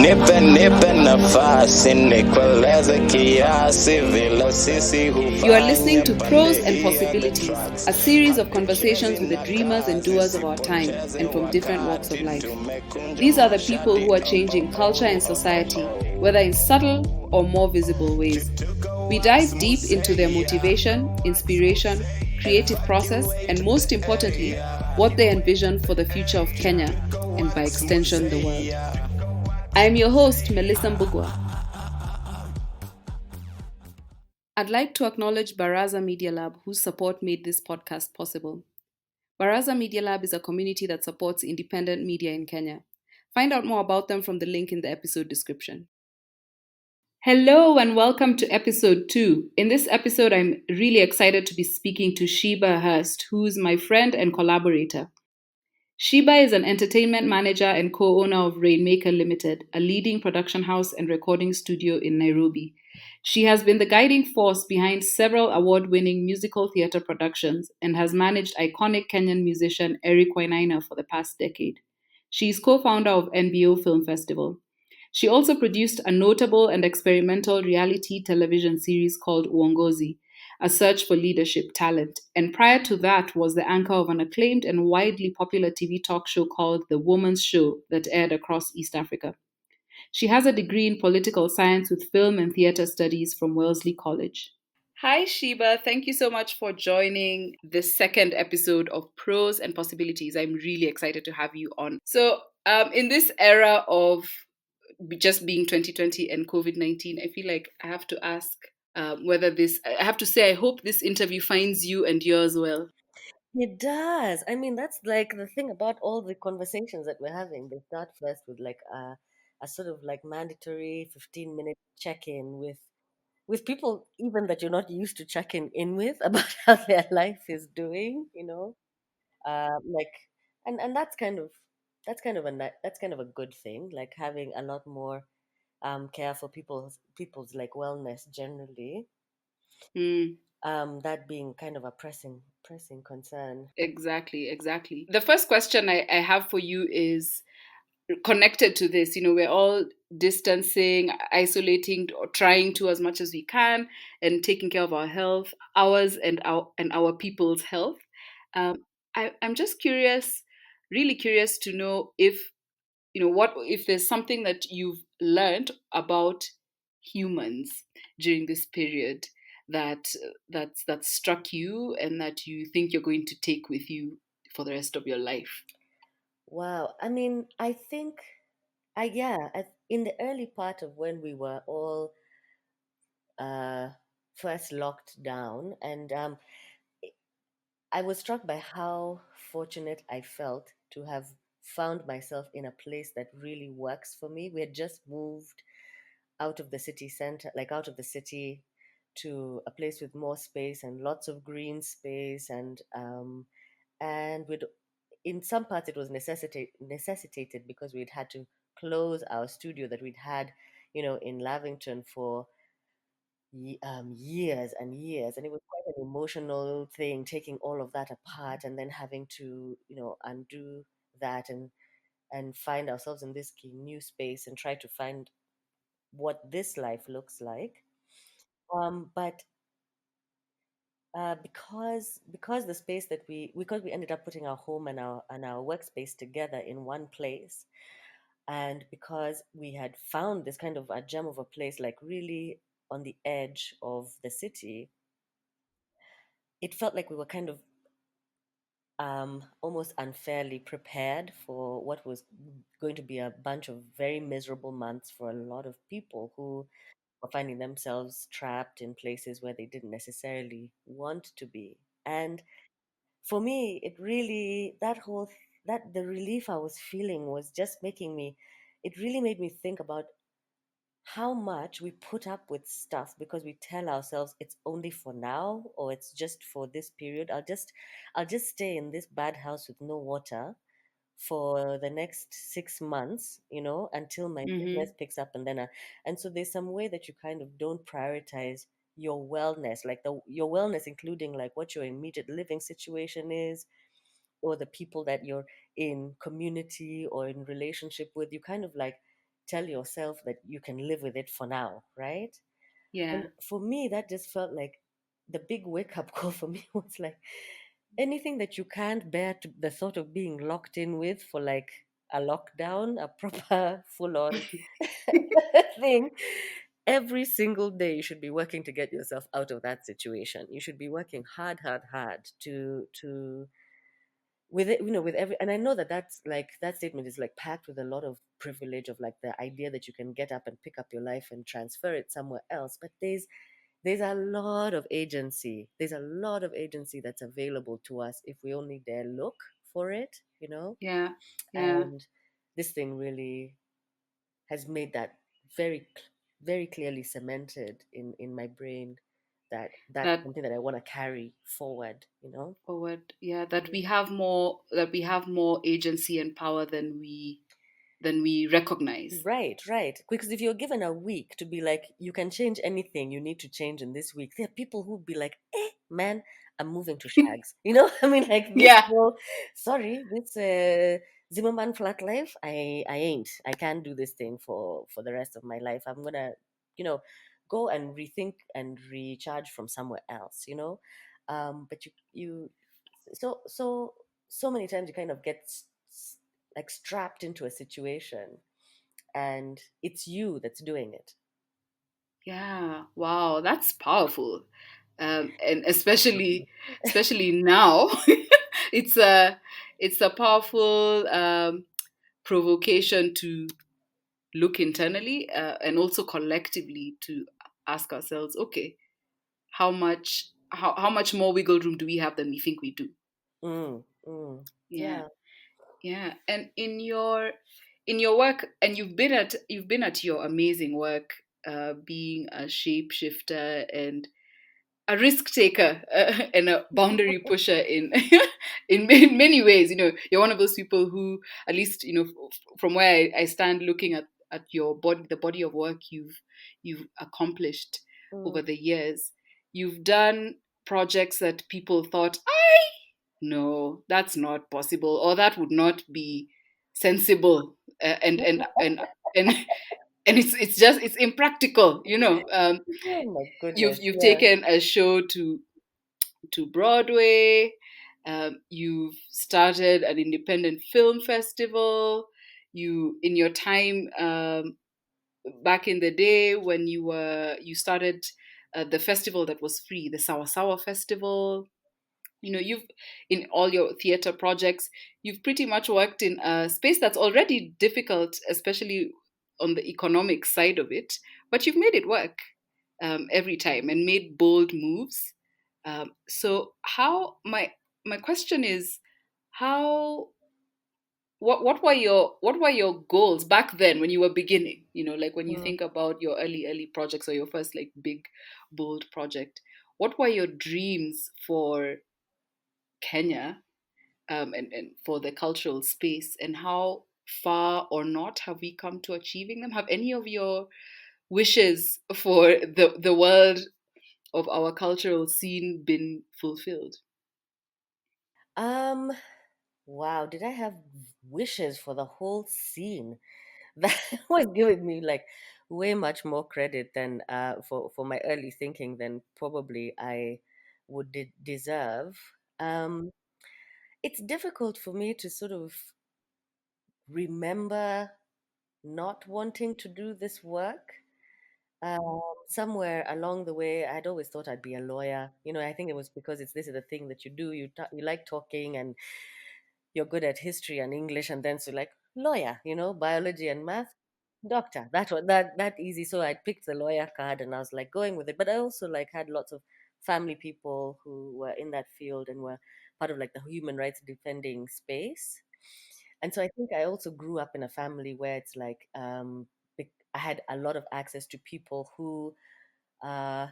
Nipe nipe nafasi nikueleze kiasi vile sisi You are listening to Pros and Possibilities, a series of conversations with the dreamers and doers of our time and from different walks of life. These are the people who are changing culture and society, whether in subtle or more visible ways. We dive deep into their motivation, inspiration, creative process, and most importantly, what they envision for the future of Kenya and by extension the world. I am your host, Melissa Mbugwa. I'd like to acknowledge Baraza Media Lab, whose support made this podcast possible. Baraza Media Lab is a community that supports independent media in Kenya. Find out more about them from the link in the episode description. Hello and welcome to episode 2. In this episode, I'm really excited to be speaking to Sheba Hirst, who is my friend and collaborator. Sheba is an entertainment manager and co-owner of Rainmaker Limited, a leading production house and recording studio in Nairobi. She has been the guiding force behind several award-winning musical theatre productions and has managed iconic Kenyan musician Eric Wainaina for the past decade. She is co-founder of NBO Film Festival. She also produced a notable and experimental reality television series called Uongozi, a search for leadership talent, and prior to that was the anchor of an acclaimed and widely popular TV talk show called The Woman's Show that aired across East Africa. She has a degree in political science with film and theatre studies from Wellesley College. Hi, Sheba. Thank you so much for joining the second episode of Pros and Possibilities. I'm really excited to have you on. So, in this era of just being 2020 and COVID-19, I feel like I have to ask I have to say, I hope this interview finds you and yours well. It does. I mean, that's like the thing about all the conversations that we're having. They start first with like a sort of like mandatory 15-minute check-in with people even that you're not used to checking in with about how their life is doing, you know. Like and that's kind of a good thing, like having a lot more care for people's like wellness generally. Mm. That being kind of a pressing concern. Exactly. The first question I have for you is connected to this. You know, we're all distancing, isolating, or trying to as much as we can, and taking care of our health, ours and our people's health. I'm just curious, really curious to know if what if there's something that you've learned about humans during this period that struck you and that you think you're going to take with you for the rest of your life. Wow. I mean, I think, in the early part of when we were all uh, first locked down, and I was struck by how fortunate I felt to have found myself in a place that really works for me. We had just moved out of the city center, like out of the city to a place with more space and lots of green space, and with in some parts it was necessitated because we'd had to close our studio that we'd had, in Lavington for years and years, and it was quite an emotional thing, taking all of that apart and then having to, undo that and find ourselves in this new space and try to find what this life looks like. But because the space that because we ended up putting our home and our workspace together in one place, and because we had found this kind of a gem of a place, like really on the edge of the city, it felt like we were kind of almost unfairly prepared for what was going to be a bunch of very miserable months for a lot of people who were finding themselves trapped in places where they didn't necessarily want to be. And for me, it really, that the relief I was feeling was just it really made me think about how much we put up with stuff because we tell ourselves it's only for now, or it's just for this period. I'll just stay in this bad house with no water for the next 6 months, until my business Mm-hmm. picks up, and so there's some way that you kind of don't prioritize your wellness, like your wellness, including like what your immediate living situation is, or the people that you're in community or in relationship with. You kind of like tell yourself that you can live with it for now, right? And Yeah. for me, that just felt like the big wake up call for me was like anything that you can't bear to the thought of being locked in with for like a lockdown, a proper full on thing. Every single day you should be working to get yourself out of that situation. You should be working hard, hard, hard to with it, with every, and I know that that's like that statement is like packed with a lot of privilege of like the idea that you can get up and pick up your life and transfer it somewhere else, but there's a lot of agency. There's a lot of agency that's available to us if we only dare look for it. Yeah. Yeah. And this thing really has made that very clearly cemented in my brain that that's That something that I want to carry forward. forward, yeah, that Mm. we have more agency and power than we recognize. Right, right. Because if you're given a week to be like, you can change anything you need to change in this week, there are people who'd be like, man, I'm moving to Shags. I mean, like this Yeah. whole, sorry, this Zimmerman flat life, I ain't. I can't do this thing for the rest of my life. I'm gonna, you know, go and rethink and recharge from somewhere else. But so so many times you kind of get like strapped into a situation and it's you that's doing it. Yeah. Wow, that's powerful. And especially now, it's a powerful provocation to look internally, and also collectively to ask ourselves, okay, how much more wiggle room do we have than we think we do? Mm, mm, Yeah. yeah. Yeah. And in your work, and you've been at your amazing work, being a shapeshifter and a risk taker, and a boundary pusher in in many ways. You're one of those people who, at least, from where I stand looking at your body, the body of work you've accomplished over Mm, the years. You've done projects that people thought, no, that's not possible, or that would not be sensible, and and it's impractical. oh my You've goodness, you've yeah. taken a show to Broadway. You've started an independent film festival. In your time, back in the day, when you started the festival that was free, the Sawa Sawa Festival. You've, in all your theater projects, you've pretty much worked in a space that's already difficult, especially on the economic side of it, but you've made it work, every time, and made bold moves. So how my question is, how what were your goals back then when you were beginning? Like, when you Mm. think about your early projects, or your first, like, big bold project, what were your dreams for Kenya, and for the cultural space, and how far or not have we come to achieving them? Have any of your wishes for the world of our cultural scene been fulfilled? Um, wow, did I have wishes for the whole scene? That was giving me like way much more credit than for my early thinking than probably I would deserve. Um, it's difficult for me to sort of remember not wanting to do this work. Somewhere along the way, I'd always thought I'd be a lawyer. I think it was because this is the thing that you do. You like talking, and you're good at history and English, and then so like lawyer, biology and math, doctor. That easy. So I picked the lawyer card, and I was like going with it. But I also like had lots of family people who were in that field and were part of like the human rights defending space. And so I think I also grew up in a family where it's like I had a lot of access to people who uh,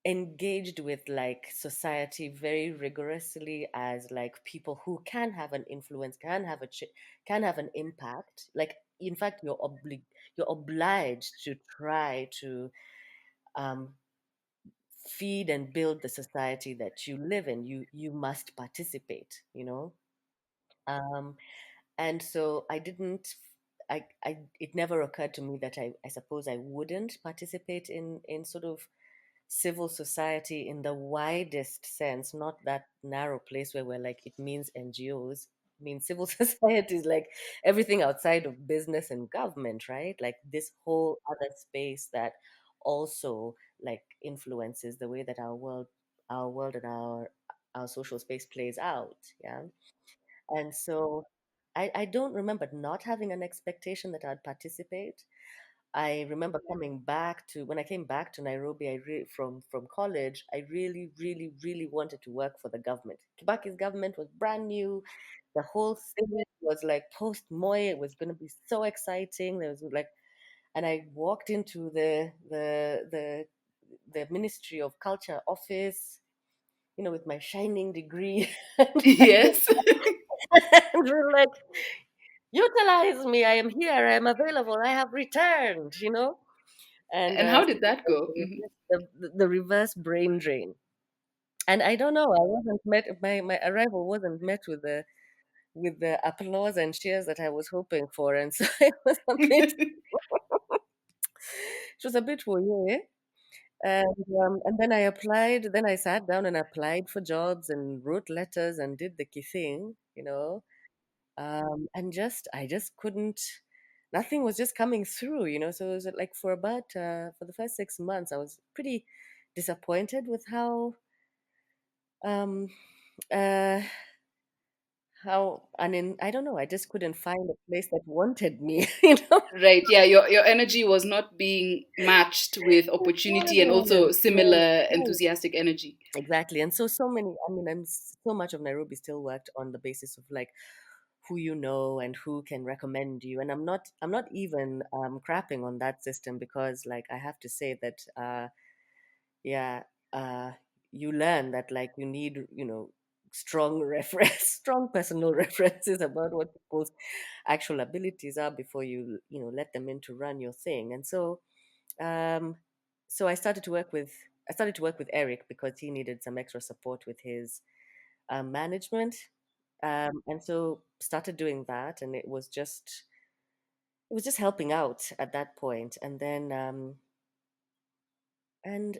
engaged with like society very rigorously as like people who can have an influence, can have an impact. Like in fact, you're obliged to try to um, feed and build the society that you live in. You must participate. Um, and so I didn't. it never occurred to me that I suppose I wouldn't participate in sort of civil society in the widest sense, not that narrow place where we're like, it means NGOs. I mean, civil society is like everything outside of business and government, right? Like this whole other space that also like influences the way that our world and our social space plays out. Yeah. And so I don't remember not having an expectation that I'd participate. I remember coming back to when I came back to Nairobi, from college, I really, really, really wanted to work for the government. Kibaki's government was brand new. The whole thing was like post Moi. It was going to be so exciting. There was like, and I walked into the Ministry of Culture office, with my shining degree, and Yes. we're like, utilize me. I am here. I am available. I have returned. And And how did that go? the reverse brain drain. And I don't know, I wasn't met. My arrival wasn't met with the applause and cheers that I was hoping for, and so it was a bit weird. And then I applied. Then I sat down and applied for jobs and wrote letters and did the key thing. And I just couldn't. Nothing was just coming through. So it was like for the first 6 months, I was pretty disappointed with um uh I don't know, I just couldn't find a place that wanted me. Right. Yeah. Your energy was not being matched with It opportunity and wasn't. also Yes, similar yes. enthusiastic energy. Exactly. And so many, so much of Nairobi still worked on the basis of like who you know and who can recommend you. And I'm not even crapping on that system, because like I have to say that yeah, uh, you learn that like you need, strong reference, strong personal references about what people's actual abilities are before you let them in to run your thing. And um, so I started to work with Eric because he needed some extra support with his management, and so started doing that, and it was just helping out at that point, and then and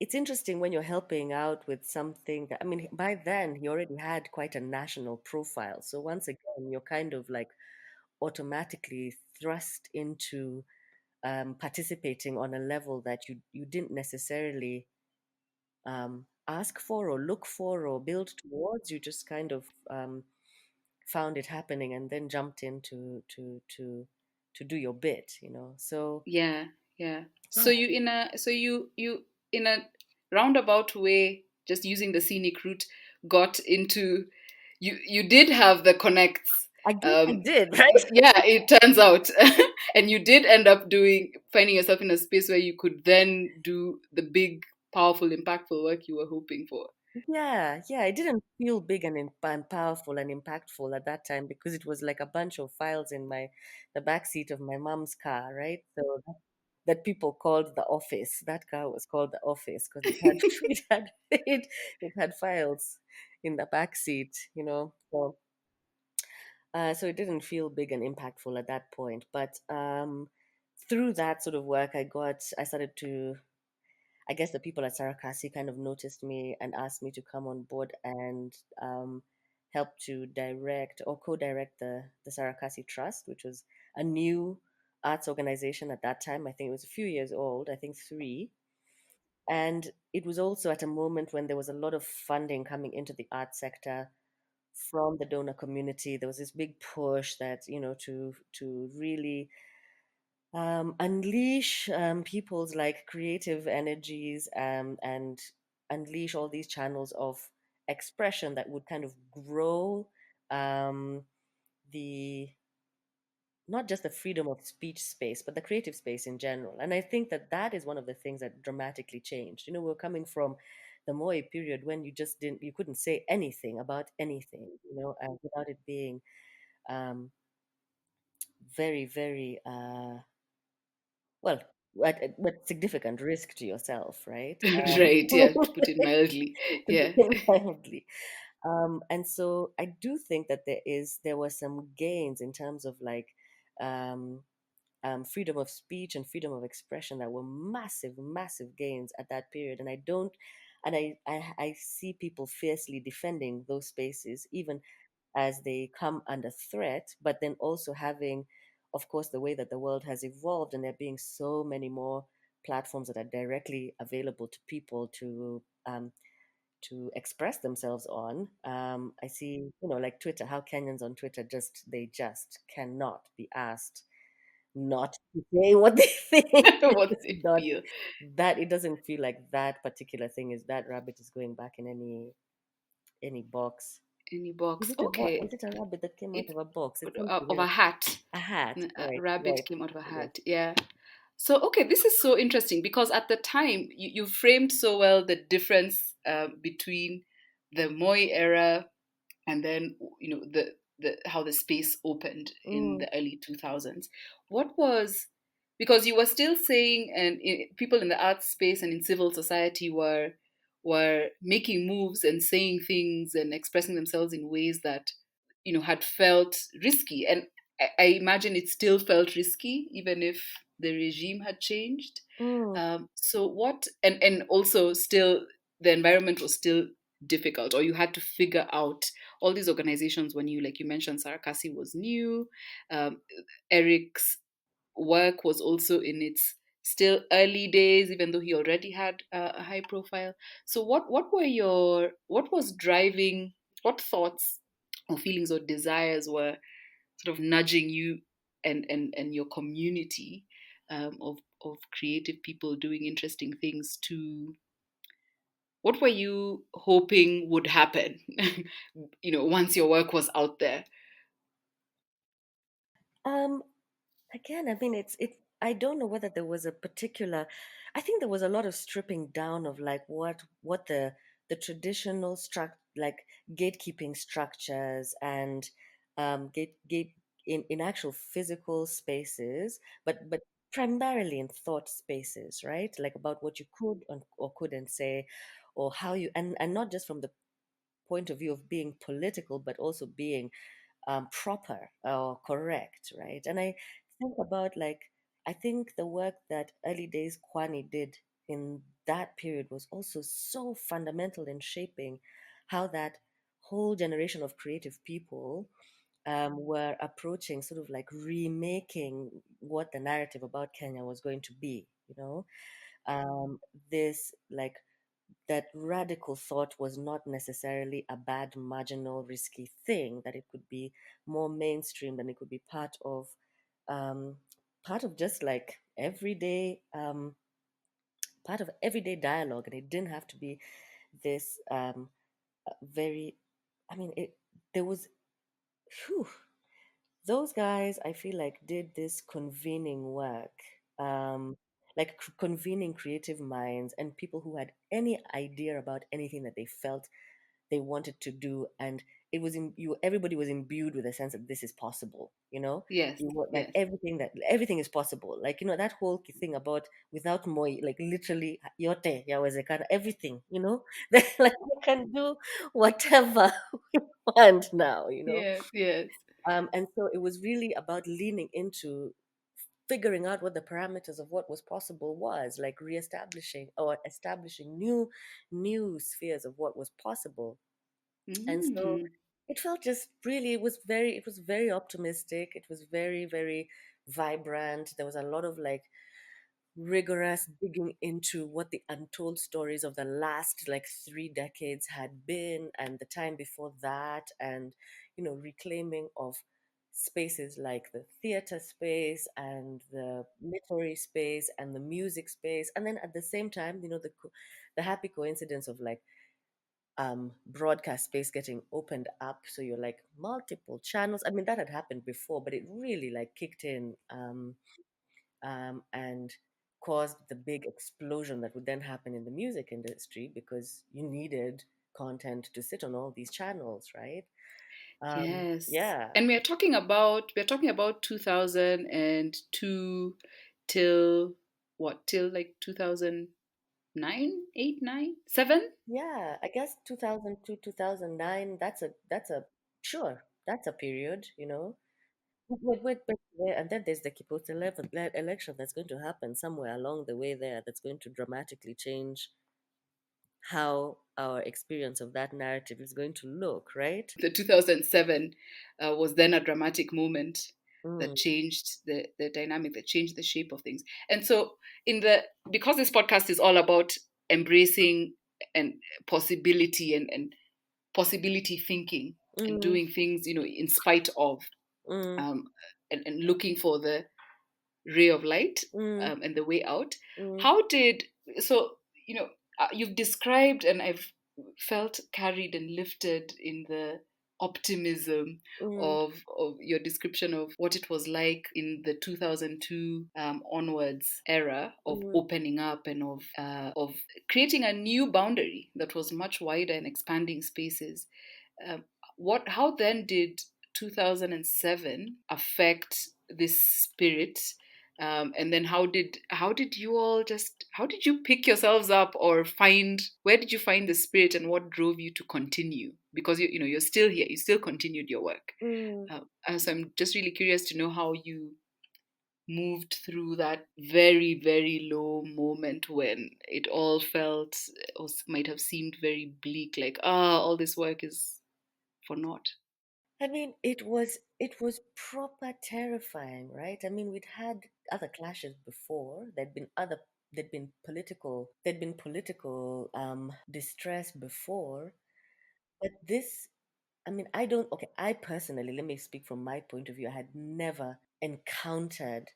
it's interesting when you're helping out with something that, I mean, by then he already had quite a national profile. So once again, you're kind of like automatically thrust into participating on a level that you didn't necessarily ask for or look for or build towards. You just kind of found it happening and then jumped in to do your bit. So Yeah. Yeah. yeah, So you in a roundabout way, just using the scenic route, got into you did have the connects. I Um, did, right? yeah, it turns out, and you did end up finding yourself in a space where you could then do the big, powerful, impactful work you were hoping for. Yeah, yeah. It didn't feel big and powerful and impactful at that time because it was like a bunch of files in the back seat of my mom's car, right? So that people called the office. That car was called the office because it had it had files in the back seat. So it didn't feel big and impactful at that point. But through that sort of work, I started to, I guess the people at Sarakasi kind of noticed me and asked me to come on board and help to direct or co-direct the Sarakasi Trust, which was a new arts organization at that time. I think it was a few years old, I think 3. And it was also at a moment when there was a lot of funding coming into the art sector from the donor community. There was this big push that, to really unleash people's like creative energies, and unleash all these channels of expression that would kind of grow um, the not just the freedom of speech space, but the creative space in general. And I think that that is one of the things that dramatically changed. We're coming from the Moi period when you couldn't say anything about anything, and without it being um, very, very well, at significant risk to yourself, right? Right. Yeah. To put it mildly. To put Yeah. it mildly. And so I do think that there were some gains in terms of like um, freedom of speech and freedom of expression that were massive, massive gains at that period. And I don't, and I see people fiercely defending those spaces, even as they come under threat, but then also having, of course, the way that the world has evolved and there being so many more platforms that are directly available to people to express themselves on. I see, like Twitter, how Kenyans on Twitter they just cannot be asked not to say what they think. What It's it not feel? that it doesn't feel like that particular thing is that rabbit is going back in any box. Any box? Is Okay. it a rabbit that came out It of a box? It's something of a else. hat. A hat. A Right, rabbit right. came out of a Yes. hat. Yeah. So, okay, this is so interesting because at the time you framed so well the difference between the Moi era and then the how the space opened in Mm, the early 2000s. What was, because you were still saying, and people in the arts space and in civil society were making moves and saying things and expressing themselves in ways that had felt risky, and I imagine it still felt risky even if the regime had changed. mm, So what, and also still the environment was still difficult, or you had to figure out all these organizations when you, like you mentioned, Sarakasi was new. um, Eric's work was also in its still early days, even though he already had a high profile. So what was driving, what thoughts or feelings or desires were sort of nudging you and your community of creative people doing interesting things to, what were you hoping would happen once your work was out there? um, Again, I mean, I don't know whether there was a particular. I think there was a lot of stripping down of like what the traditional like gatekeeping structures and gate in actual physical spaces, but primarily in thought spaces, right? Like about what you could or couldn't say, or how you and not just from the point of view of being political, but also being proper or correct, right? And I think about like, I think the work that early days Kwani did in that period was also so fundamental in shaping how that whole generation of creative people were approaching sort of like remaking what the narrative about Kenya was going to be, this like that radical thought was not necessarily a bad, marginal, risky thing, that it could be more mainstream, and it could be um, part of just like part of everyday dialogue. And it didn't have to be this very, I mean, there was, whew, those guys, I feel like, did this convening work, um, like convening creative minds and people who had any idea about anything that they felt they wanted to do. And it was in you everybody was imbued with a sense that this is possible, Yes, you were like yes. everything is possible, like that whole thing about without moi, like literally yote yawezekana, everything, like we can do whatever we want now, Yes, yes. and so it was really about leaning into figuring out what the parameters of what was possible was, like reestablishing or establishing new spheres of what was possible. And so Mm. it felt just really, it was very optimistic, it was very, very vibrant. There was a lot of like rigorous digging into what the untold stories of the last like 3 decades had been, and the time before that, and reclaiming of spaces like the theater space and the literary space and the music space. And then at the same time, the happy coincidence of like broadcast space getting opened up, so you're like multiple channels. I mean, that had happened before, but it really like kicked in, and caused the big explosion that would then happen in the music industry, because you needed content to sit on all these channels, right? Yes. Yeah. And we're talking about 2002 till what? Till like 2010. 2009, 8, 9, 7. Yeah, I guess 2002, 2009, that's a period, you know. And then there's the Kipos 11 election that's going to happen somewhere along the way there that's going to dramatically change how our experience of that narrative is going to look, right? The 2007 was then a dramatic moment that Mm, changed the dynamic, that changed the shape of things. And so, because this podcast is all about embracing and possibility and possibility thinking and mm, doing things, in spite of, mm, um, and looking for the ray of light, mm, and the way out. mm, How did so you've described, and I've felt carried and lifted in the optimism mm, of your description of what it was like in the 2002 onwards era of mm. opening up and of creating a new boundary that was much wider and expanding spaces. um, how then did 2007 affect this spirit? And then how did you pick yourselves up, or where did you find the spirit, and what drove you to continue? Because you're still here, you still continued your work. Mm. So I'm just really curious to know how you moved through that very, very low moment when it all felt, or might have seemed very bleak, like, all this work is for naught. I mean, it was proper terrifying, right? I mean, we'd had other clashes before. There'd been political distress before, but this, I mean, I don't. Okay, I personally, let me speak from my point of view. I had never encountered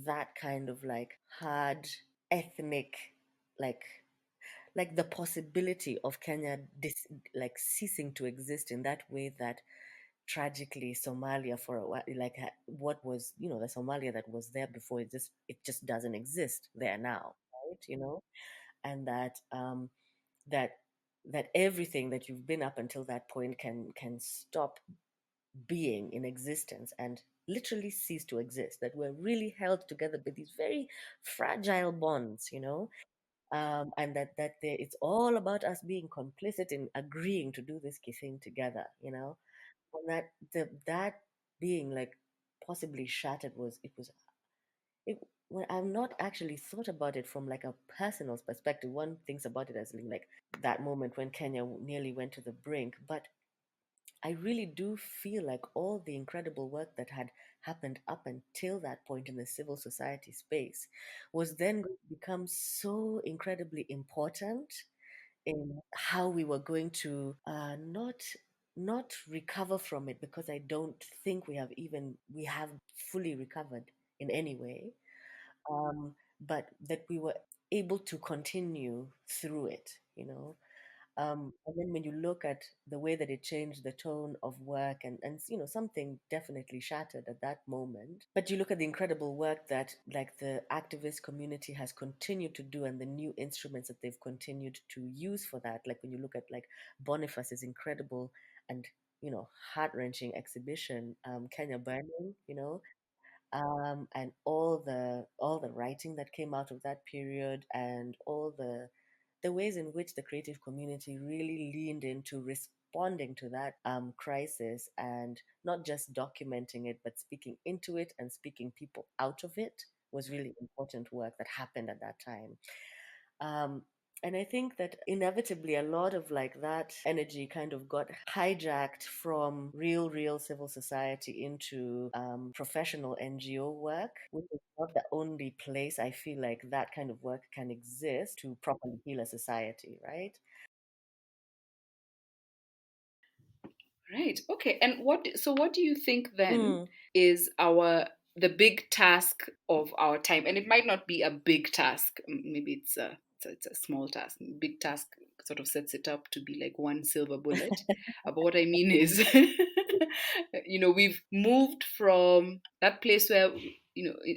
that kind of like hard ethnic, like the possibility of Kenya like ceasing to exist in that way that tragically Somalia for a while, like what was, the Somalia that was there before, it just doesn't exist there now, right? And that that everything that you've been up until that point can stop being in existence and literally cease to exist. That we're really held together by these very fragile bonds, and it's all about us being complicit in agreeing to do this key thing together, and that being like possibly shattered it well, I've not actually thought about it from like a personal perspective. One thinks about it as like that moment when Kenya nearly went to the brink, but I really do feel like all the incredible work that had happened up until that point in the civil society space was then going to become so incredibly important in how we were going to not recover from it, because I don't think we have fully recovered in any way, but that we were able to continue through it, and then when you look at the way that it changed the tone of work, and something definitely shattered at that moment. But you look at the incredible work that like the activist community has continued to do, and the new instruments that they've continued to use for that. Like when you look at like Boniface's incredible and heart-wrenching exhibition, Kenya Burning, and all the writing that came out of that period, and all the ways in which the creative community really leaned into responding to that crisis, and not just documenting it but speaking into it and speaking people out of it, was really important work that happened at that time. um, and I think that inevitably a lot of like that energy kind of got hijacked from real civil society into professional NGO work, which is not the only place I feel like that kind of work can exist to properly heal a society, right? Right. Okay. And what do you think then Mm. is the big task of our time? And it might not be a big task. Maybe it's a small task. Big task sort of sets it up to be like one silver bullet. But what I mean is, we've moved from that place where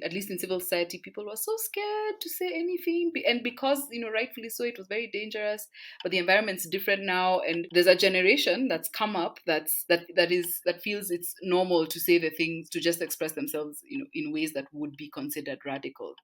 at least in civil society, people were so scared to say anything, and because rightfully so, it was very dangerous. But the environment's different now, and there's a generation that's come up that feels it's normal to say the things, to just express themselves, in ways that would be considered radical,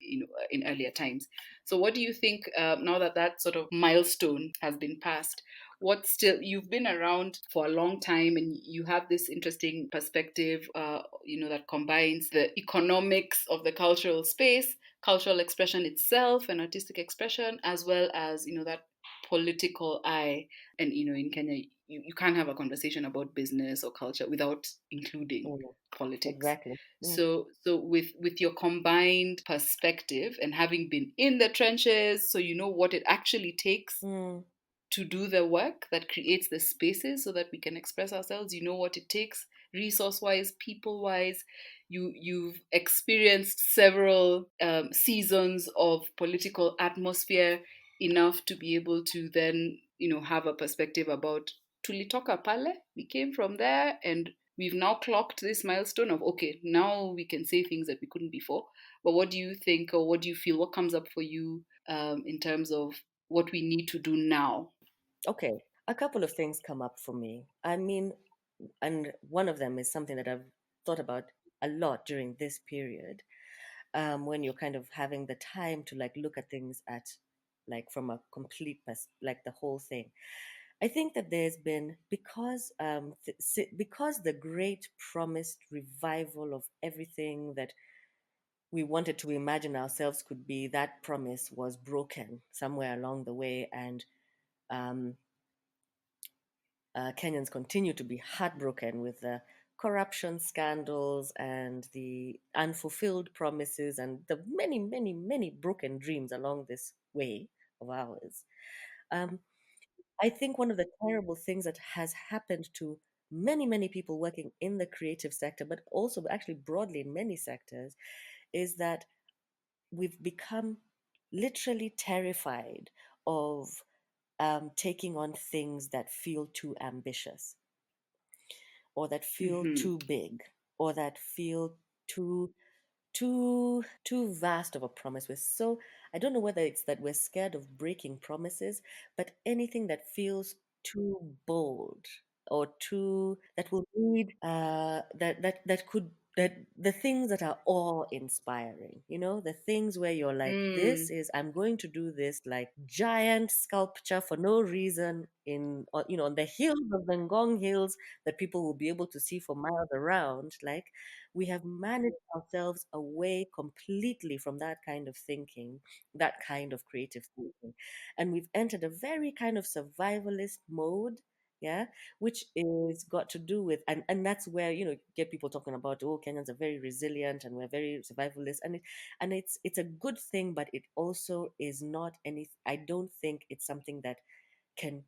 in earlier times. So what do you think, now that that sort of milestone has been passed? What still, you've been around for a long time, and you have this interesting perspective, that combines the economics of the cultural space, cultural expression itself, and artistic expression, as well as that political eye. And in Kenya, you can't have a conversation about business or culture without including Mm, politics. exactly. Mm, So with your combined perspective, and having been in the trenches, so you know what it actually takes mm, to do the work that creates the spaces so that we can express ourselves. You know what it takes, resource wise, people wise. You've experienced several seasons of political atmosphere, enough to be able to then have a perspective about tulitoka pale, we came from there, and we've now clocked this milestone of, okay, now we can say things that we couldn't before. But what do you think, or what do you feel, what comes up for you, in terms of what we need to do now? okay. A couple of things come up for me. I mean, and one of them is something that I've thought about a lot during this period, when you're kind of having the time to like look at things at like from a complete like the whole thing. I think that there's been, because the great promised revival of everything that we wanted to imagine ourselves could be, that promise was broken somewhere along the way, and um, Kenyans continue to be heartbroken with the corruption scandals and the unfulfilled promises and the many, many, many broken dreams along this way of ours. Um, I think one of the terrible things that has happened to many, many people working in the creative sector, but also actually broadly in many sectors, is that we've become literally terrified of taking on things that feel too ambitious, or that feel Hmm. too big, or that feel too vast of a promise. I don't know whether it's that we're scared of breaking promises, but anything that feels too bold, or too that will need that could that the things that are awe inspiring, the things where you're like, this Mm, is I'm going to do this like giant sculpture for no reason on the hills of the Ngong Hills that people will be able to see for miles around. Like, we have managed ourselves away completely from that kind of thinking, that kind of creative thinking. And we've entered a very kind of survivalist mode, yeah, which is got to do with, and that's where, you get people talking about, oh, Kenyans are very resilient and we're very survivalist. And it's a good thing, but it also is not any, I don't think it's something that can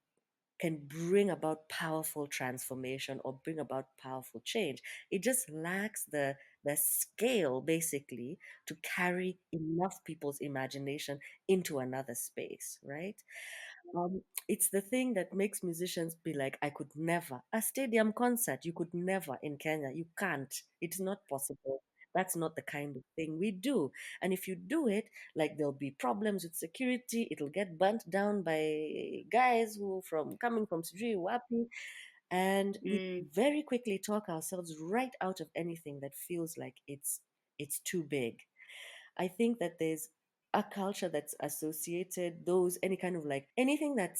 bring about powerful transformation or bring about powerful change. It just lacks the scale, basically, to carry enough people's imagination into another space, right? It's the thing that makes musicians be like, I could never. A stadium concert, you could never in Kenya. You can't. It's not possible. That's not the kind of thing we do. And if you do it, like, there'll be problems with security. It'll get burnt down by guys who from coming from Sijui Wapi. And we mm, very quickly talk ourselves right out of anything that feels like it's too big. I think that there's a culture that's associated those, any kind of like anything that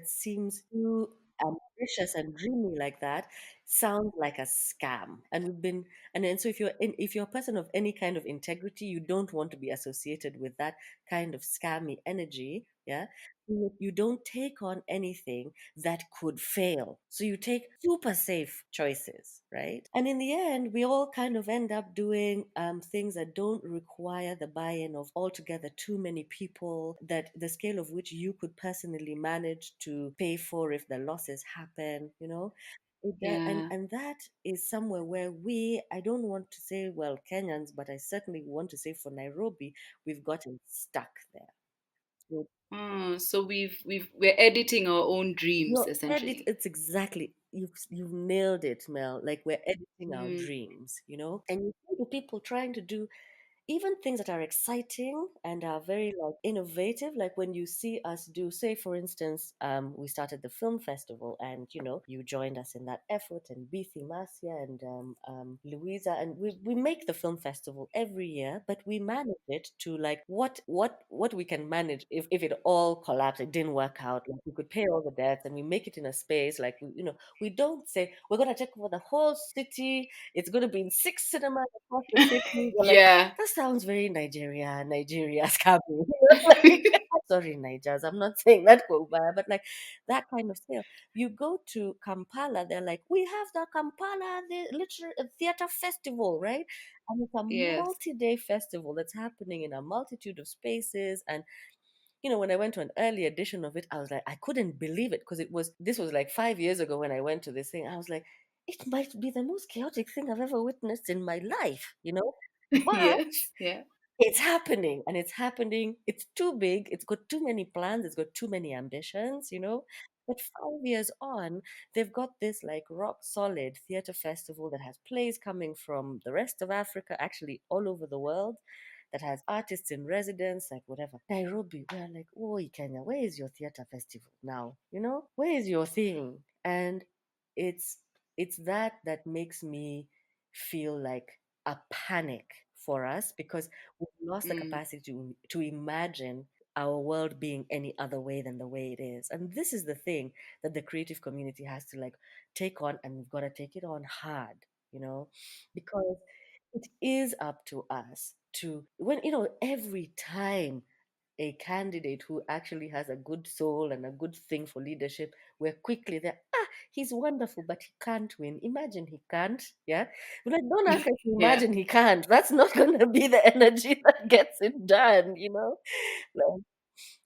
seems too ambitious and dreamy like that, sounds like a scam. And we've been and so if you're a person of any kind of integrity, you don't want to be associated with that kind of scammy energy. Yeah. You don't take on anything that could fail. So you take super safe choices, right? And in the end, we all kind of end up doing things that don't require the buy in of altogether too many people, that the scale of which you could personally manage to pay for if the losses happen. And yeah. that is somewhere where I don't want to say, well, Kenyans, but I certainly want to say for Nairobi, we've gotten stuck there. So So we're editing our own dreams, essentially. it's exactly, you've nailed it, Mel. Like, we're editing our Mm, dreams. And you see the people trying to do even things that are exciting and are very like innovative, like when you see us do, say for instance, we started the film festival, and you joined us in that effort, and Bithi Masia and Louisa, and we make the film festival every year, but we manage it to like what we can manage. If it all collapsed, it didn't work out, like we could pay all the debts, and we make it in a space like we don't say we're going to take over the whole city, it's going to be in 6 cinemas across the city. We're like, Yeah. that sounds very Nigeria scabby. Like, sorry, Nigers, I'm not saying that go bad, but like that kind of scale. You go to Kampala, they're like, we have the Kampala the literary theater festival, right? And it's a Yes. multi-day festival that's happening in a multitude of spaces. And when I went to an early edition of it, I was like, I couldn't believe it, because this was like 5 years ago when I went to this thing. I was like, it might be the most chaotic thing I've ever witnessed in my life. But Yes. Yeah. it's happening, and it's happening. It's too big. It's got too many plans. It's got too many ambitions. But 5 years on, they've got this like rock solid theater festival that has plays coming from the rest of Africa, actually all over the world, that has artists in residence, like whatever. Nairobi, we're like, oh, Kenya, where is your theater festival now? Where is your thing? And it's it's that makes me feel like a panic for us, because we've lost the Mm. capacity to imagine our world being any other way than the way it is. And this is the thing that the creative community has to like take on, and we've got to take it on hard, you know, because it is up to us to, when, every time a candidate who actually has a good soul and a good thing for leadership, we're quickly there. He's wonderful, but he can't win. Imagine he can't. Yeah. But like, don't ask us to Yeah. imagine he can't. That's not going to be the energy that gets it done. Like,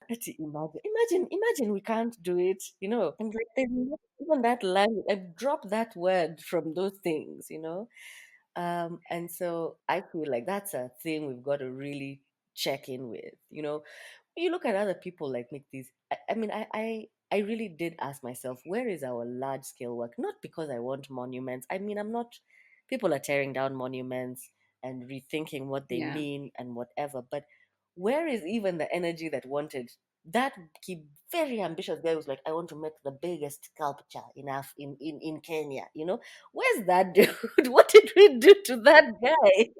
let's imagine. Imagine we can't do it. And like, there's not even that language. I drop that word from those things. And so I feel like that's a thing we've got to really check in with. You look at other people like make these. I mean, I really did ask myself, where is our large scale work? Not because I want monuments. I mean, I'm not. People are tearing down monuments and rethinking what they Yeah. mean and whatever. But where is even the energy that wanted that very ambitious guy who's like, I want to make the biggest sculpture in Kenya. Where's that dude? What did we do to that guy?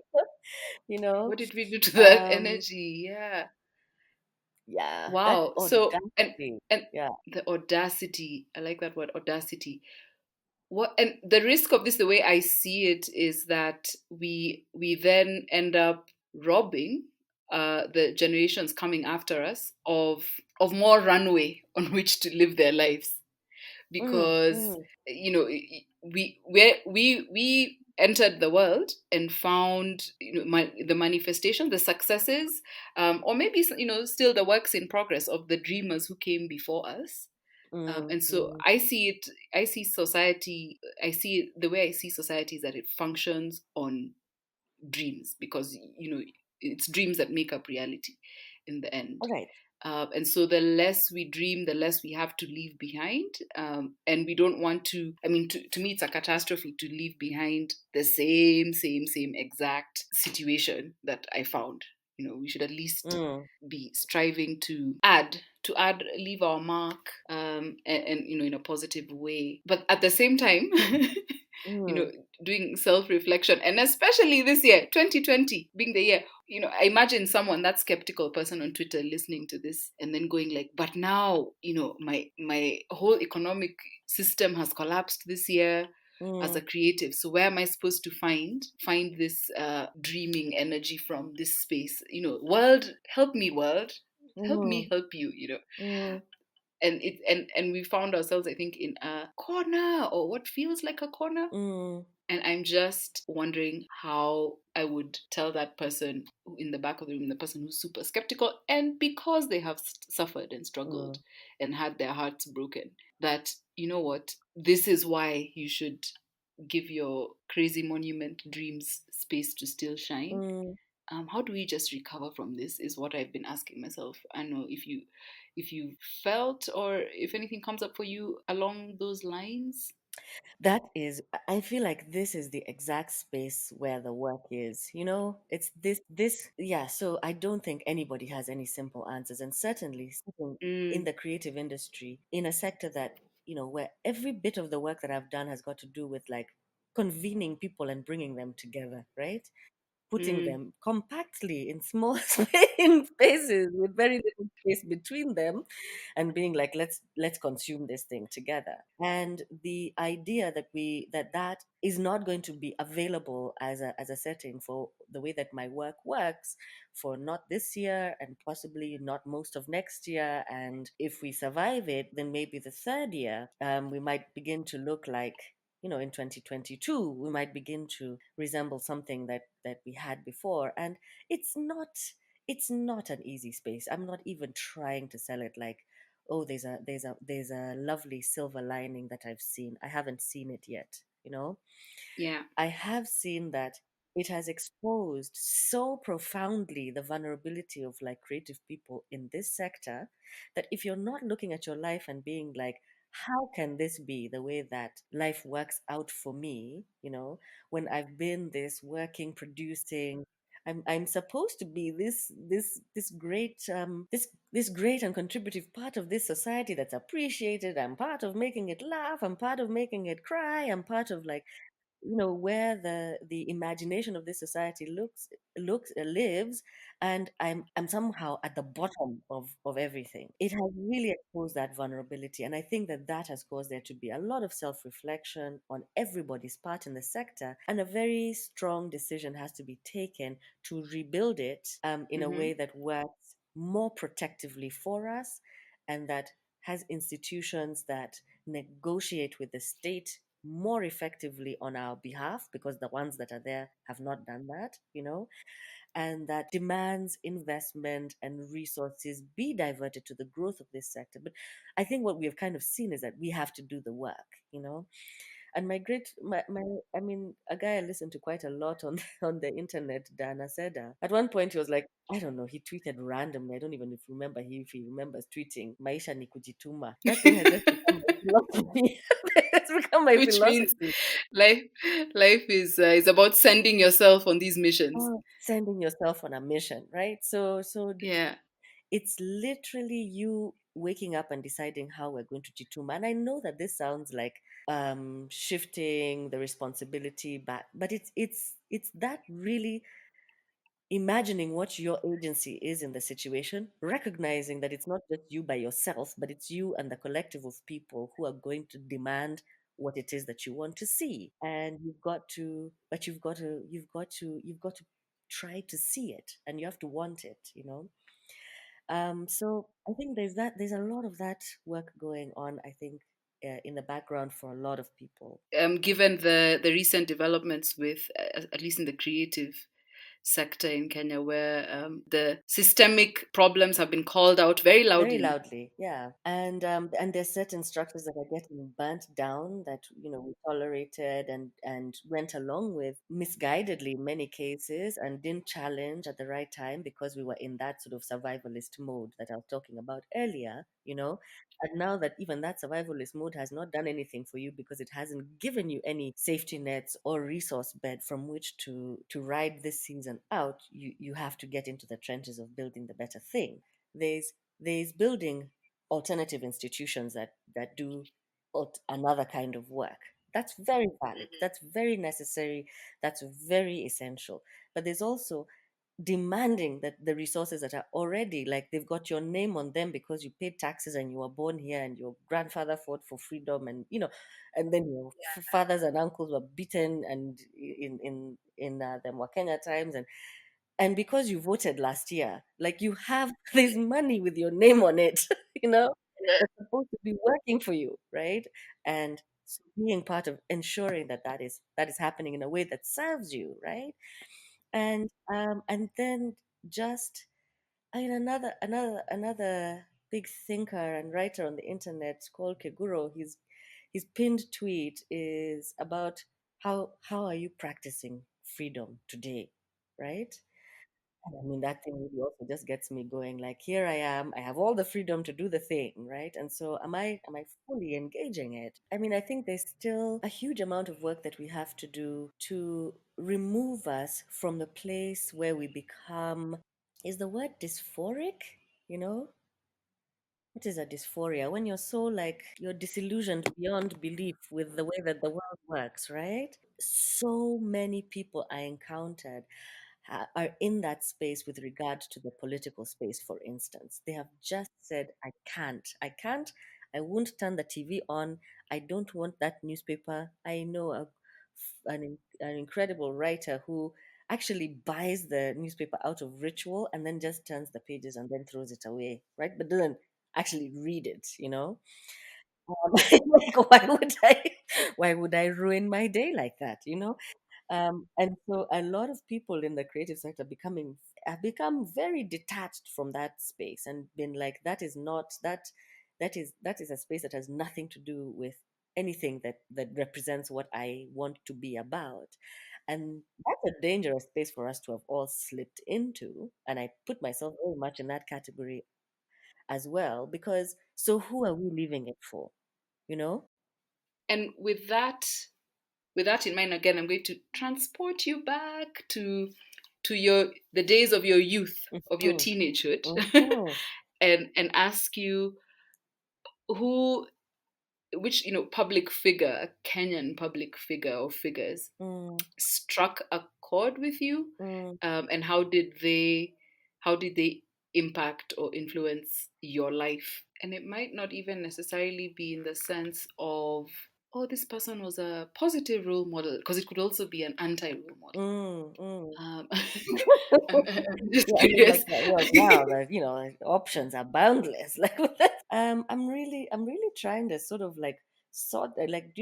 you know What did we do to that um energy? Yeah. yeah, that Wow. So audacity. and Yeah. the audacity. I like that word, audacity. What and the risk of this, the way I see it, is that we then end up robbing the generations coming after us of more runway on which to live their lives, mm, because mm, we entered the world and found the manifestation, the successes, or maybe still the works in progress of the dreamers who came before us. mm, And so mm, I see society, the way I see society is that it functions on dreams, because it's dreams that make up reality in the end. all right. And so the less we dream, the less we have to leave behind. And we don't want to, I mean, to me, it's a catastrophe to leave behind the same exact situation that I found. We should at least mm, be striving leave our mark, and in a positive way. But at the same time, you know, mm, doing self-reflection, and especially this year, 2020 being the year, I imagine someone, that skeptical person on Twitter, listening to this and then going like, but now, my whole economic system has collapsed this year as a mm, creative. So where am I supposed to find this dreaming energy from, this space? World, help me, world, help me mm, help you. mm, And we found ourselves, I think, in a corner, or what feels like a corner. mm, And I'm just wondering how I would tell that person in the back of the room, the person who's super skeptical, and because they have suffered and struggled mm, and had their hearts broken, that, you know what, this is why you should give your crazy monument dreams space to still shine. mm. How do we just recover from this, is what I've been asking myself. I don't know if you felt, or if anything comes up for you along those lines. That is, I feel like this is the exact space where the work is. It's this, yeah. So I don't think anybody has any simple answers. And certainly sitting in Mm, the creative industry, in a sector that, where every bit of the work that I've done has got to do with like convening people and bringing them together, right? Putting mm, them compactly in small in spaces with very little space between them, and being like, let's consume this thing together. And the idea that that is not going to be available as a setting for the way that my work works, for not this year and possibly not most of next year, and if we survive it, then maybe the third year, we might begin to look like, in 2022 we might begin to resemble something that we had before. And it's not it's not an easy space. I'm not even trying to sell it like, oh, there's a lovely silver lining that I've seen. I haven't seen it yet, yeah. I have seen that it has exposed so profoundly the vulnerability of like creative people in this sector, that if you're not looking at your life and being like, how can this be the way that life works out for me, when I've been this working, producing, I'm supposed to be this great this great and contributive part of this society that's appreciated. I'm part of making it laugh. I'm part of making it cry. I'm part of like, where the imagination of this society lives, and I'm somehow at the bottom of everything. It has really exposed that vulnerability, and I think that that has caused there to be a lot of self-reflection on everybody's part in the sector, and a very strong decision has to be taken to rebuild it, in a Mm-hmm. way that works more protectively for us, and that has institutions that negotiate with the state more effectively on our behalf, because the ones that are there have not done that, and that demands investment and resources be diverted to the growth of this sector. But I think what we have kind of seen is that we have to do the work, and I mean, a guy I listened to quite a lot on on the internet, Dana Seda. At one point, he was like, I don't know, he tweeted randomly. I don't even remember if he remembers tweeting, "Maisha ni kujituma." That thing has just become my philosophy. It's become my Which means philosophy. life life is about sending yourself on these missions. Oh, sending yourself on a mission, right? So Yeah. it's literally you waking up and deciding how we're going to jituma. And I know that this sounds like shifting the responsibility back, but it's that really imagining what your agency is in the situation, recognizing that it's not just you by yourself, but it's you and the collective of people who are going to demand what it is that you want to see. And you've got to try to see it, and you have to want it. So I think there's a lot of that work going on, I think, in the background for a lot of people. Given the recent developments with at least in the creative sector in Kenya, where the systemic problems have been called out very Very loudly. loudly, yeah. And there's certain structures that are getting burnt down that, we tolerated and went along with misguidedly in many cases, and didn't challenge at the right time because we were in that sort of survivalist mode that I was talking about earlier. And now that even that survivalist mode has not done anything for you, because it hasn't given you any safety nets or resource bed from which to ride this season out, you have to get into the trenches of building the better thing. There's building alternative institutions that do another kind of work. That's very valid. That's very necessary. That's very essential. But there's also demanding that the resources that are already, like, they've got your name on them because you paid taxes and you were born here and your grandfather fought for freedom, and then your fathers and uncles were beaten and in the Wakenya times, and because you voted last year, like, you have this money with your name on it, you know, that's supposed to be working for you, right? And so being part of ensuring that is happening in a way that serves you, right? And then just, I mean, another big thinker and writer on the internet called Keguro, his pinned tweet is about how are you practicing freedom today, right? And I mean, that thing really also just gets me going. Like, here I am, I have all the freedom to do the thing, right? And so, am I fully engaging it? I mean, I think there's still a huge amount of work that we have to do to remove us from the place where we become, is the word dysphoric? You know, what is a dysphoria? When you're so like, you're disillusioned beyond belief with the way that the world works, right? So many people I encountered are in that space with regard to the political space, for instance. They have just said, I can't, I won't turn the TV on, I don't want that newspaper. I know an incredible writer who actually buys the newspaper out of ritual and then just turns the pages and then throws it away, right? But doesn't actually read it, you know? Like, why would I ruin my day like that, you know? And so a lot of people in the creative sector have become very detached from that space and been like, that is not that is a space that has nothing to do with anything that represents what I want to be about. And that's a dangerous space for us to have all slipped into. And I put myself very much in that category as well, because so who are we leaving it for? You know? And with that in mind, again, I'm going to transport you back to your the days of your youth, of your Mm, teenagehood, mhm, and ask you who which public figure, a Kenyan public figure or figures, mm, struck a chord with you, mm, and how did they impact or influence your life? And it might not even necessarily be in the sense of, oh, this person was a positive role model, because it could also be an anti-role model. mm, mm. I'm just Yeah, I mean, like, curious. wow, like, the options are boundless. Like, I'm really trying to sort of like like,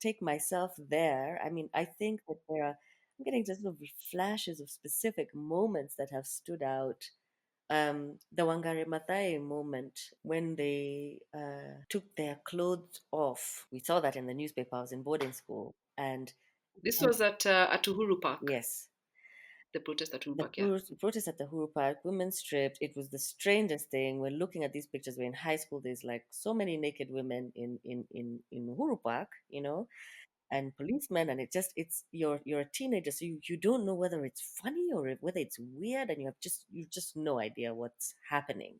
take myself there. I mean, I think that I'm getting just sort of flashes of specific moments that have stood out. The Wangari Maathai moment when they took their clothes off. We saw that in the newspaper. I was in boarding school, This and was at Uhuru Park, yes, the protest at Uhuru the Park, yeah. protest at the Huru Park, women stripped. It was the strangest thing. We're looking at these pictures. We're in high school. There's like so many naked women in Huru Park, and policemen, and it's you're a teenager, so you don't know whether it's funny or whether it's weird, and you've just no idea what's happening.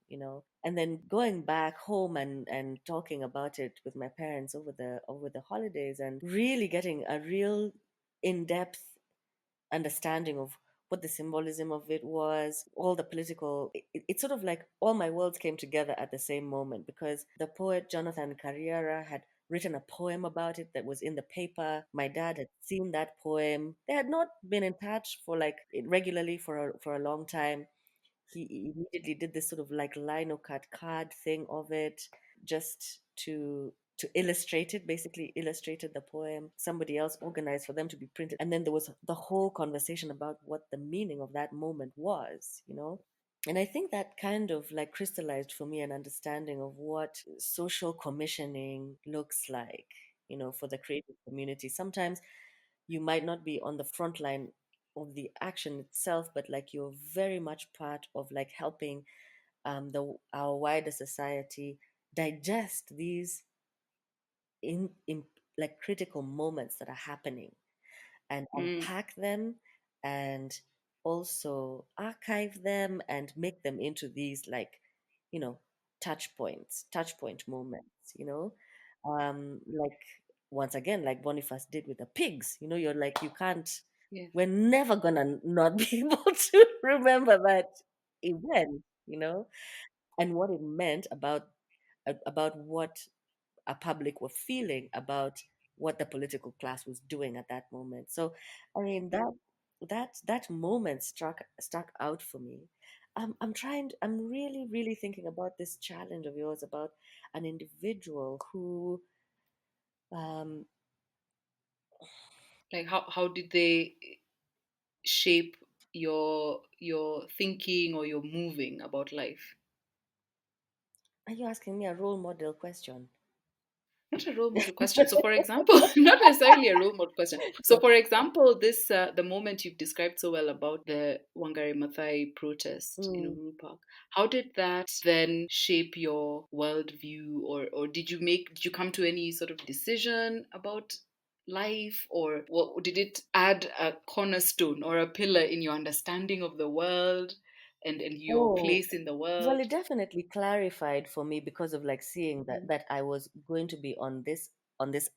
And then going back home and talking about it with my parents over the holidays, and really getting a real in-depth understanding of what the symbolism of it was, all the political. It's sort of like all my worlds came together at the same moment, because the poet Jonathan Carriera had written a poem about it that was in the paper. My dad had seen that poem. They had not been in touch for like regularly for a long time. He immediately did this sort of like lino cut card thing of it, just to illustrate it, basically illustrated the poem. Somebody else organized for them to be printed, and then there was the whole conversation about what the meaning of that moment was. And I think that kind of like crystallized for me an understanding of what social commissioning looks like, for the creative community. Sometimes you might not be on the front line of the action itself, but like you're very much part of like helping our wider society digest these in like critical moments that are happening, and Mm, unpack them, and also archive them and make them into these like you know touch point moments. Like, once again, like Boniface did with the pigs. You're like, you can't, yes. we're never gonna not be able to remember that event, and what it meant about what a public were feeling about what the political class was doing at that moment. So, I mean, that moment stuck out for me. I'm really, really thinking about this challenge of yours about an individual who, um, Like how did they shape your thinking or your moving about life? are you asking me a role model question? not a role model question. So, for example, not necessarily a role model question. So, for example, this the moment you've described so well about the Wangari Maathai protest in Mm. Uhuru Park, how did that then shape your worldview, or did you come to any sort of decision about life, or what, did it add a cornerstone or a pillar in your understanding of the world and your Oh, place in the well, world? it definitely clarified for me because of like seeing that Mhm. I was going to be on this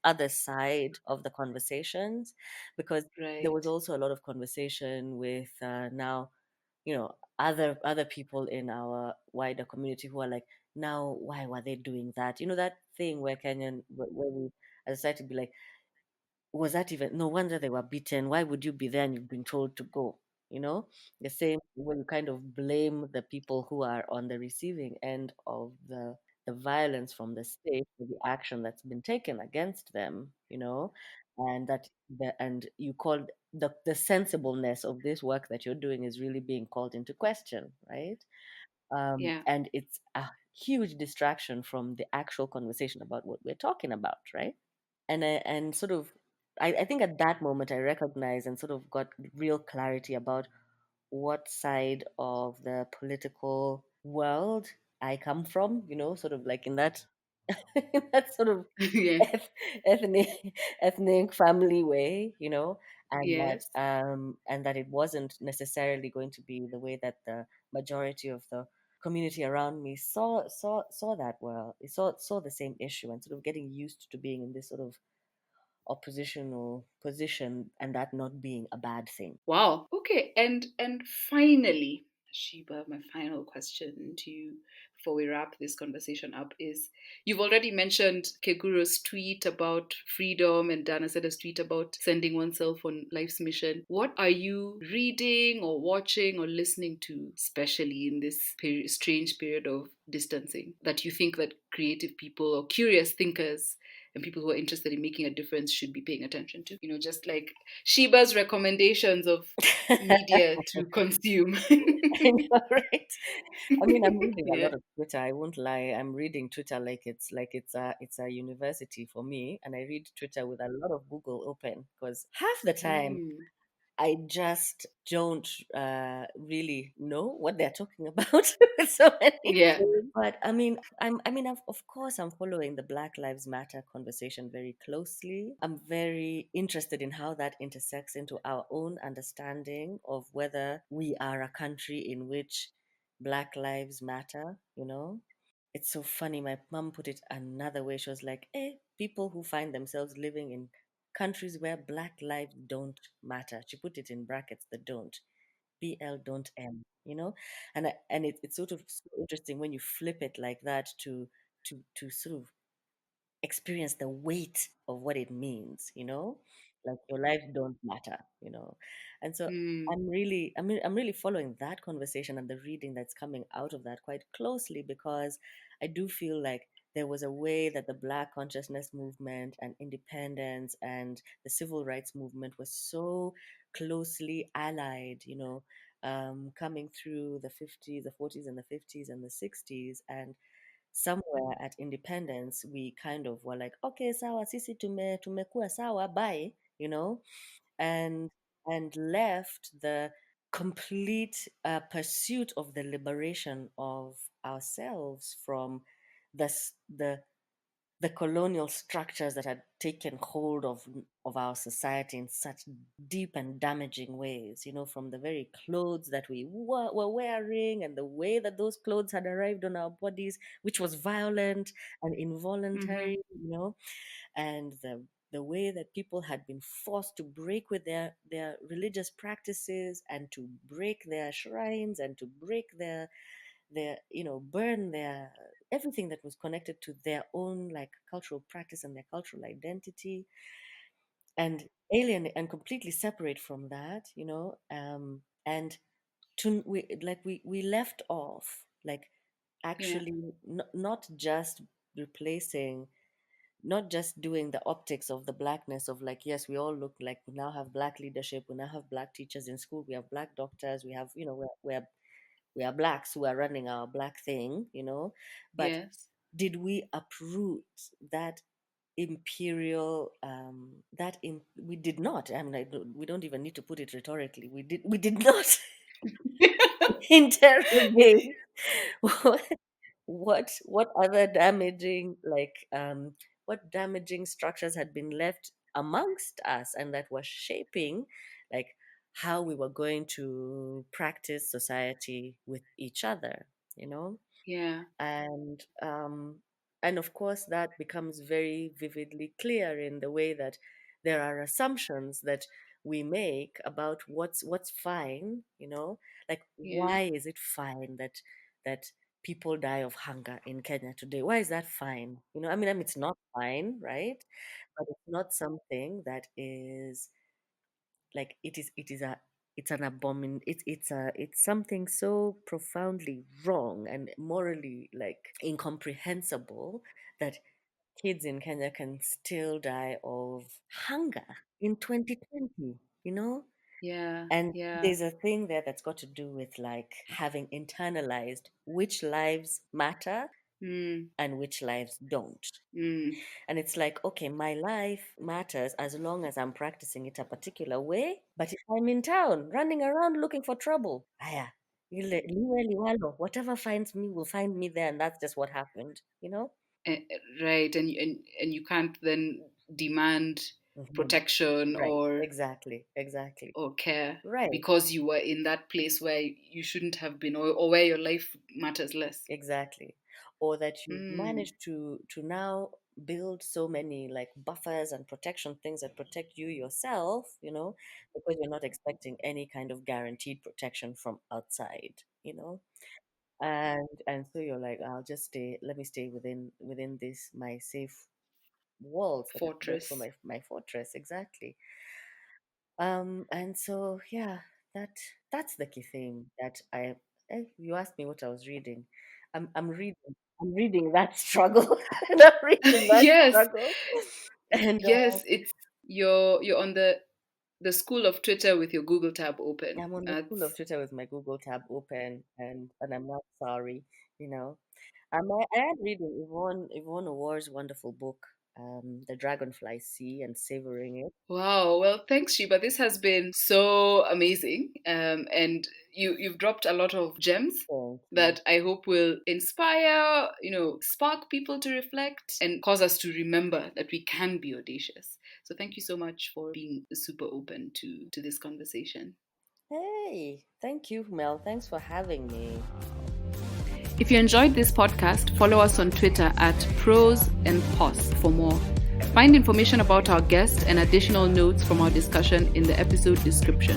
other side of the conversations, because there was Right. also a lot of conversation with now, other people in our wider community who are like, now why were they doing that? You know, that thing where where we as a society be like, was that even, no wonder they were beaten, why would you be there and you've been told to go? You know, the same when you kind of blame the people who are on the receiving end of the violence from the state for the action that's been taken against them, and and you called the sensibleness of this work that you're doing is really being called into question, right? Yeah. And it's a huge distraction from the actual conversation about what we're talking about, right? And sort of, I think at that moment I recognized and sort of got real clarity about what side of the political world I come from, sort of like in that in that sort of Yeah. eth- ethnic ethnic family way, Yes. and that it wasn't necessarily going to be the way that the majority of the community around me saw that world, saw the same issue, and sort of getting used to being in this sort of oppositional position and that not being a bad thing. Wow. Okay. And finally, Sheba, my final question to you before we wrap this conversation up is, you've already mentioned Keguro's tweet about freedom and Dana Seda's tweet about sending oneself on life's mission. What are you reading or watching or listening to, especially in this strange period of distancing, that you think that creative people or curious thinkers and people who are interested in making a difference should be paying attention to? Just like Sheba's recommendations of media to consume. I know, right? I mean, I'm reading a Yeah. lot of Twitter. I won't lie. I'm reading Twitter like it's a university for me, and I read Twitter with a lot of Google open because half the time Mm. I just don't really know what they're talking about with so many Yeah. things. But of course, I'm following the Black Lives Matter conversation very closely. I'm very interested in how that intersects into our own understanding of whether we are a country in which Black Lives Matter, It's so funny. My mom put it another way. She was like, people who find themselves living in countries where Black lives don't matter. She put it in brackets, the don't. BL don't M, it's sort of so interesting when you flip it like that to sort of experience the weight of what it means, like your life don't matter, and so Mm. I'm really following that conversation and the reading that's coming out of that quite closely, because I do feel like there was a way that the Black consciousness movement and independence and the civil rights movement was so closely allied, coming through the 50s, the 40s, and the 50s and the 60s. And somewhere at independence we kind of were like, okay, sawa, sisi tumekuwa sawa, bye, and left the complete pursuit of the liberation of ourselves from the colonial structures that had taken hold of our society in such deep and damaging ways, from the very clothes that we were wearing and the way that those clothes had arrived on our bodies, which was violent and Mm-hmm. involuntary, and the way that people had been forced to break with their religious practices and to break their shrines and to break their burn their everything that was connected to their own like cultural practice and their cultural identity, and alien and completely separate from that, and we left off like Yeah. actually not just replacing, not just doing the optics of the blackness of like, yes, we all look like, we now have Black leadership, we now have Black teachers in school, we have Black doctors, we have, we are Blacks who are running our Black thing, but Yes. did we uproot that imperial we did not, I mean, we don't even need to put it rhetorically, we did not interrogate what other damaging, what damaging structures had been left amongst us, and that was shaping like how we were going to practice society with each other, you know. Yeah. And of course that becomes very vividly clear in the way that there are assumptions that we make about what's fine, you know, like Yeah. why is it fine that people die of hunger in Kenya today? Why is that fine? You know, I mean it's not fine, right? But it's not something that is like it's an it's something so profoundly wrong and morally like incomprehensible that kids in Kenya can still die of hunger in 2020, you know. Yeah. And Yeah. there's a thing there that's got to do with like having internalized which lives matter Mm. and which lives don't. Mm. And it's like, okay, my life matters as long as I'm practicing it a particular way. But if I'm in town, running around looking for trouble, whatever finds me will find me there. And that's just what happened, you know? Eh, right, and you can't then demand Hmm. protection Right. Exactly. Exactly. or care Right. because you were in that place where you shouldn't have been, or where your life matters less. Exactly. Or that you've Mm. managed to now build so many like buffers and protection things that protect you yourself, you know, because you're not expecting any kind of guaranteed protection from outside, you know. And so you're like, I'll just stay, let me stay within this my safe walls that I've built for Fortress. my fortress. Exactly. And so yeah, that that's the key thing that you asked me what I was reading. I'm reading that struggle. And I'm reading that Yes, struggle. And yes, it's you're on the school of Twitter with your Google tab open. I'm on the school of That's Twitter with my Google tab open, and I'm not sorry, you know. I am reading Yvonne Awar's wonderful book, The Dragonfly Sea and Savoring It. wow. Well, thanks, Sheba. This has been so amazing, and you've dropped a lot of gems Thank you. that I hope will inspire, spark people to reflect and cause us to remember that we can be audacious. So thank you so much for being super open to this conversation. Hey, thank you, Mel. Thanks for having me. If you enjoyed this podcast, follow us on Twitter at Pros and Pos for more. Find information about our guest and additional notes from our discussion in the episode description.